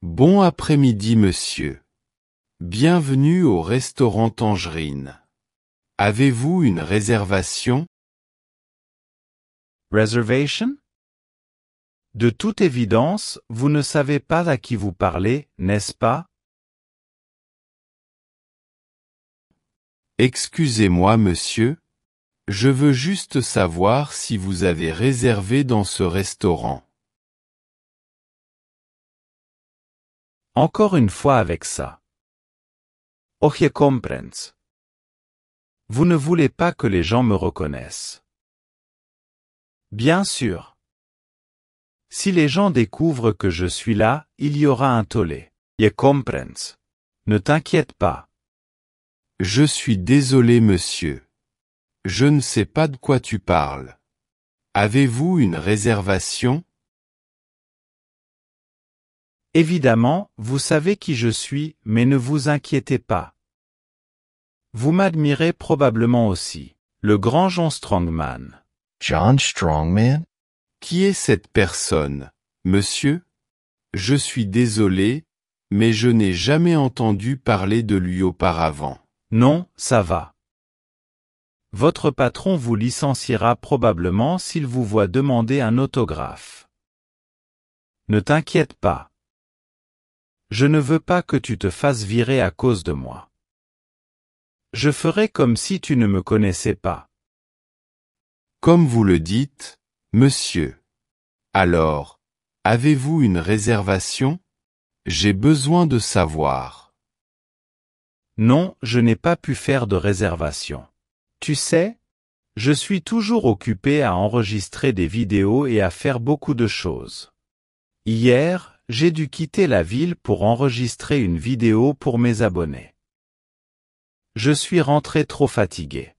Bon après-midi, monsieur. Bienvenue au restaurant Tangerine. Avez-vous une réservation? Reservation? De toute évidence, vous ne savez pas à qui vous parlez, n'est-ce pas? Excusez-moi, monsieur. Je veux juste savoir si vous avez réservé dans ce restaurant. Encore une fois avec ça. Oje comprens. Vous ne voulez pas que les gens me reconnaissent. Bien sûr. Si les gens découvrent que je suis là, il y aura un tollé. Je comprens. Ne t'inquiète pas. Je suis désolé, monsieur. Je ne sais pas de quoi tu parles. Avez-vous une réservation? Évidemment, vous savez qui je suis, mais ne vous inquiétez pas. Vous m'admirez probablement aussi. Le grand John Strongman. John Strongman? Qui est cette personne, monsieur? Je suis désolé, mais je n'ai jamais entendu parler de lui auparavant. Non, ça va. Votre patron vous licenciera probablement s'il vous voit demander un autographe. Ne t'inquiète pas. Je ne veux pas que tu te fasses virer à cause de moi. Je ferai comme si tu ne me connaissais pas. Comme vous le dites, monsieur. Alors, avez-vous une réservation? J'ai besoin de savoir. Non, je n'ai pas pu faire de réservation. Tu sais, je suis toujours occupé à enregistrer des vidéos et à faire beaucoup de choses. Hier, j'ai dû quitter la ville pour enregistrer une vidéo pour mes abonnés. Je suis rentré trop fatigué.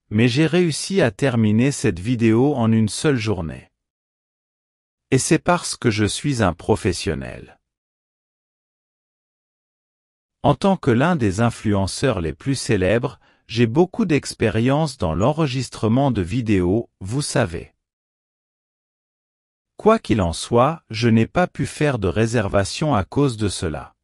Mais j'ai réussi à terminer cette vidéo en une seule journée. Et c'est parce que je suis un professionnel. En tant que l'un des influenceurs les plus célèbres, j'ai beaucoup d'expérience dans l'enregistrement de vidéos, vous savez. Quoi qu'il en soit, je n'ai pas pu faire de réservation à cause de cela.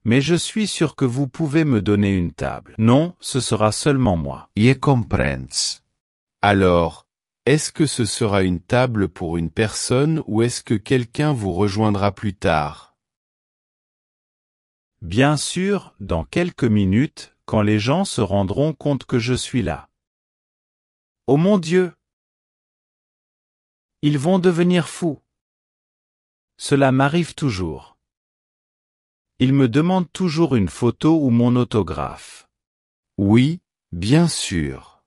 Mais je suis sûr que vous pouvez me donner une table. Non, ce sera seulement moi. Je comprends. Alors, est-ce que ce sera une table pour une personne ou est-ce que quelqu'un vous rejoindra plus tard? Bien sûr, dans quelques minutes, quand les gens se rendront compte que je suis là. Oh mon Dieu! Ils vont devenir fous. Cela m'arrive toujours. Ils me demandent toujours une photo ou mon autographe. Oui, bien sûr.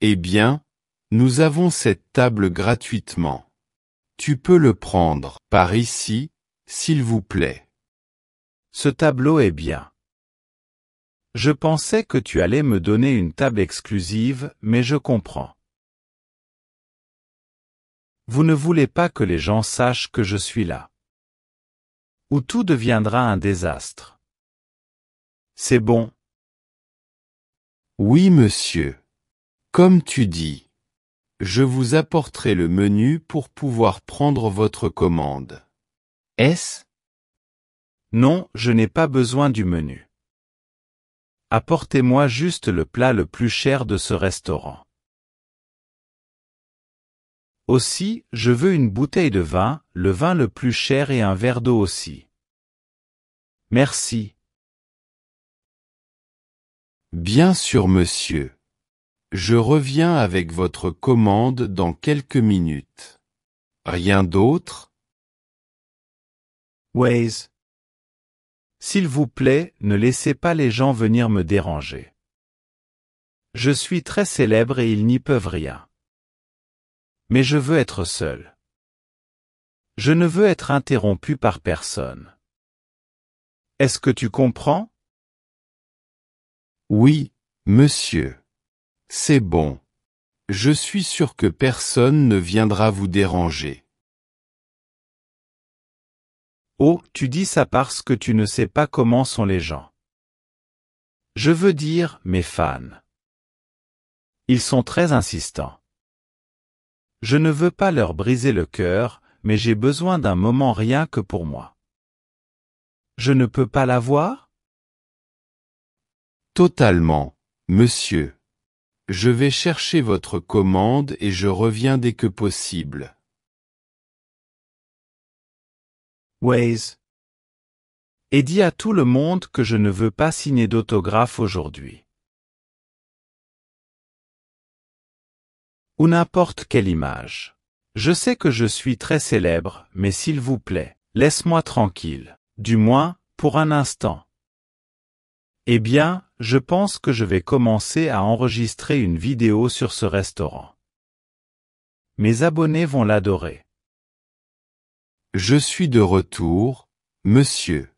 Eh bien, nous avons cette table gratuitement. Tu peux le prendre par ici, s'il vous plaît. Ce tableau est bien. Je pensais que tu allais me donner une table exclusive, mais je comprends. Vous ne voulez pas que les gens sachent que je suis là. Ou tout deviendra un désastre. C'est bon. Oui, monsieur. Comme tu dis. Je vous apporterai le menu pour pouvoir prendre votre commande. Est-ce? Non, je n'ai pas besoin du menu. Apportez-moi juste le plat le plus cher de ce restaurant. Aussi, je veux une bouteille de vin, le vin le plus cher et un verre d'eau aussi. Merci. Bien sûr, monsieur. Je reviens avec votre commande dans quelques minutes. Rien d'autre? Waze. S'il vous plaît, ne laissez pas les gens venir me déranger. Je suis très célèbre et ils n'y peuvent rien. Mais je veux être seul. Je ne veux être interrompu par personne. Est-ce que tu comprends? Oui, monsieur. C'est bon. Je suis sûr que personne ne viendra vous déranger. Oh, tu dis ça parce que tu ne sais pas comment sont les gens. Je veux dire, mes fans. Ils sont très insistants. Je ne veux pas leur briser le cœur, mais j'ai besoin d'un moment rien que pour moi. Je ne peux pas l'avoir? Totalement, monsieur. Je vais chercher votre commande et je reviens dès que possible. Waze. Et dis à tout le monde que je ne veux pas signer d'autographe aujourd'hui. Ou n'importe quelle image. Je sais que je suis très célèbre, mais s'il vous plaît, laisse-moi tranquille. Du moins, pour un instant. Eh bien, je pense que je vais commencer à enregistrer une vidéo sur ce restaurant. Mes abonnés vont l'adorer. Je suis de retour, monsieur.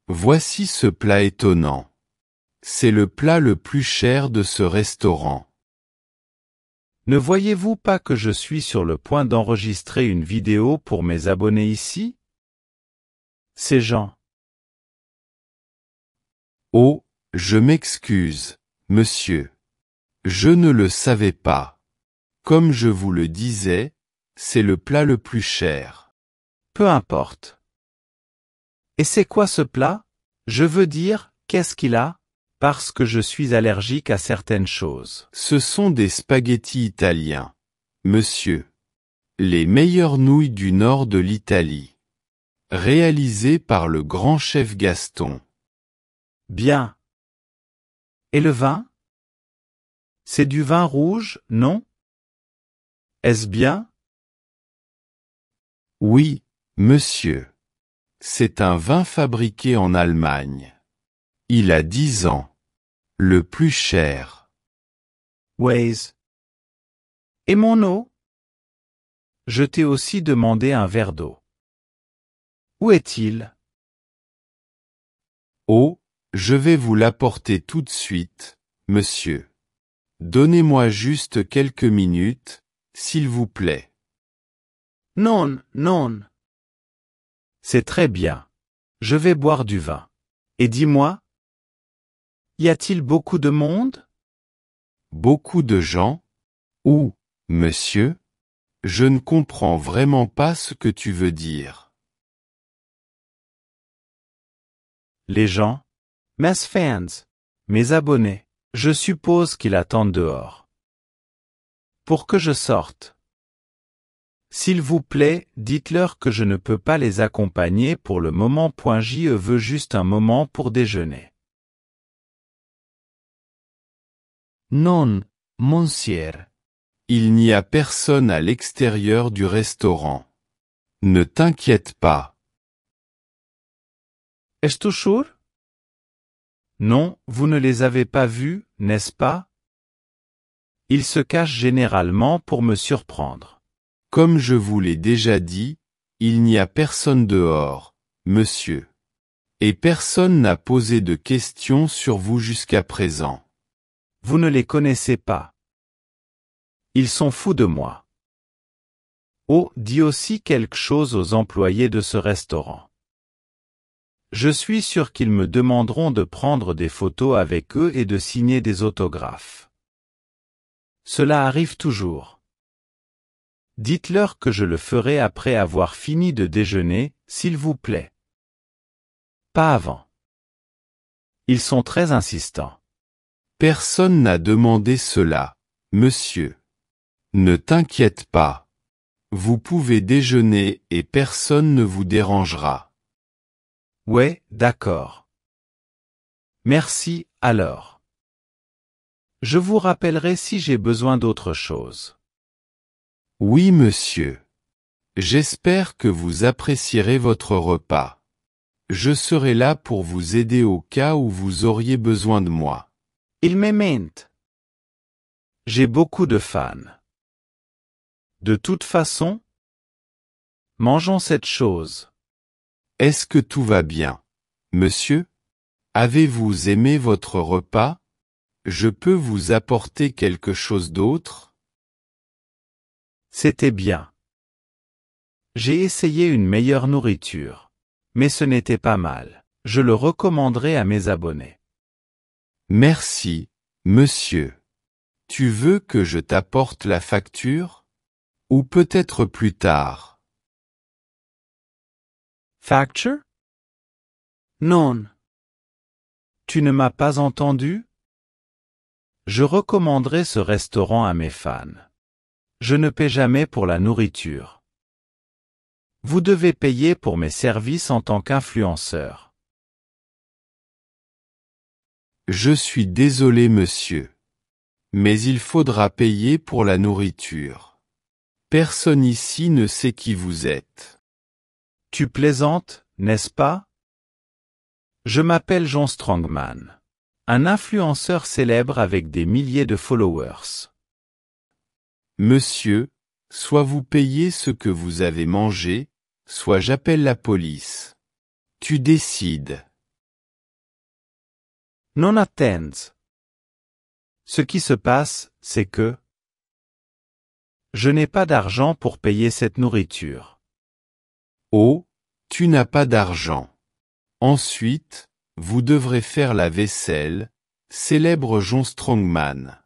Voici ce plat étonnant. C'est le plat le plus cher de ce restaurant. Ne voyez-vous pas que je suis sur le point d'enregistrer une vidéo pour mes abonnés ici? Ces gens. Oh, je m'excuse, monsieur. Je ne le savais pas. Comme je vous le disais, c'est le plat le plus cher. Peu importe. Et c'est quoi ce plat? Je veux dire, qu'est-ce qu'il a? Parce que je suis allergique à certaines choses. Ce sont des spaghettis italiens, monsieur. Les meilleures nouilles du nord de l'Italie. Réalisées par le grand chef Gaston. Bien. Et le vin? C'est du vin rouge, non? Est-ce bien? Oui, monsieur. C'est un vin fabriqué en Allemagne. Il a 10 ans. Le plus cher. Waze. Et mon eau? Je t'ai aussi demandé un verre d'eau. Où est-il? Oh, je vais vous l'apporter tout de suite, monsieur. Donnez-moi juste quelques minutes, s'il vous plaît. Non, non. C'est très bien. Je vais boire du vin. Et dis-moi, y a-t-il beaucoup de monde? Beaucoup de gens? Où, monsieur? Je ne comprends vraiment pas ce que tu veux dire. Les gens? Mes fans. Mes abonnés. Je suppose qu'ils attendent dehors. Pour que je sorte. S'il vous plaît, dites-leur que je ne peux pas les accompagner pour le moment. Je veux juste un moment pour déjeuner. Non, monsieur. Il n'y a personne à l'extérieur du restaurant. Ne t'inquiète pas. Es-tu sûr? Non, vous ne les avez pas vus, n'est-ce pas? Ils se cachent généralement pour me surprendre. Comme je vous l'ai déjà dit, il n'y a personne dehors, monsieur. Et personne n'a posé de questions sur vous jusqu'à présent. Vous ne les connaissez pas. Ils sont fous de moi. Oh, dis aussi quelque chose aux employés de ce restaurant. Je suis sûr qu'ils me demanderont de prendre des photos avec eux et de signer des autographes. Cela arrive toujours. Dites-leur que je le ferai après avoir fini de déjeuner, s'il vous plaît. Pas avant. Ils sont très insistants. Personne n'a demandé cela, monsieur. Ne t'inquiète pas. Vous pouvez déjeuner et personne ne vous dérangera. Ouais, d'accord. Merci, alors. Je vous rappellerai si j'ai besoin d'autre chose. Oui, monsieur. J'espère que vous apprécierez votre repas. Je serai là pour vous aider au cas où vous auriez besoin de moi. Il m'aime. J'ai beaucoup de fans. De toute façon, mangeons cette chose. Est-ce que tout va bien, monsieur? Avez-vous aimé votre repas? Je peux vous apporter quelque chose d'autre? C'était bien. J'ai essayé une meilleure nourriture. Mais ce n'était pas mal. Je le recommanderai à mes abonnés. Merci, monsieur. Tu veux que je t'apporte la facture? Ou peut-être plus tard? Facture? Non. Tu ne m'as pas entendu? Je recommanderai ce restaurant à mes fans. Je ne paie jamais pour la nourriture. Vous devez payer pour mes services en tant qu'influenceur. Je suis désolé monsieur. Mais il faudra payer pour la nourriture. Personne ici ne sait qui vous êtes. Tu plaisantes, n'est-ce pas? Je m'appelle Jon Strongman. Un influenceur célèbre avec des milliers de followers. Monsieur, soit vous payez ce que vous avez mangé, soit j'appelle la police. Tu décides. Non attends. Ce qui se passe, c'est que je n'ai pas d'argent pour payer cette nourriture. Oh, tu n'as pas d'argent. Ensuite, vous devrez faire la vaisselle, célèbre Jon Strongman.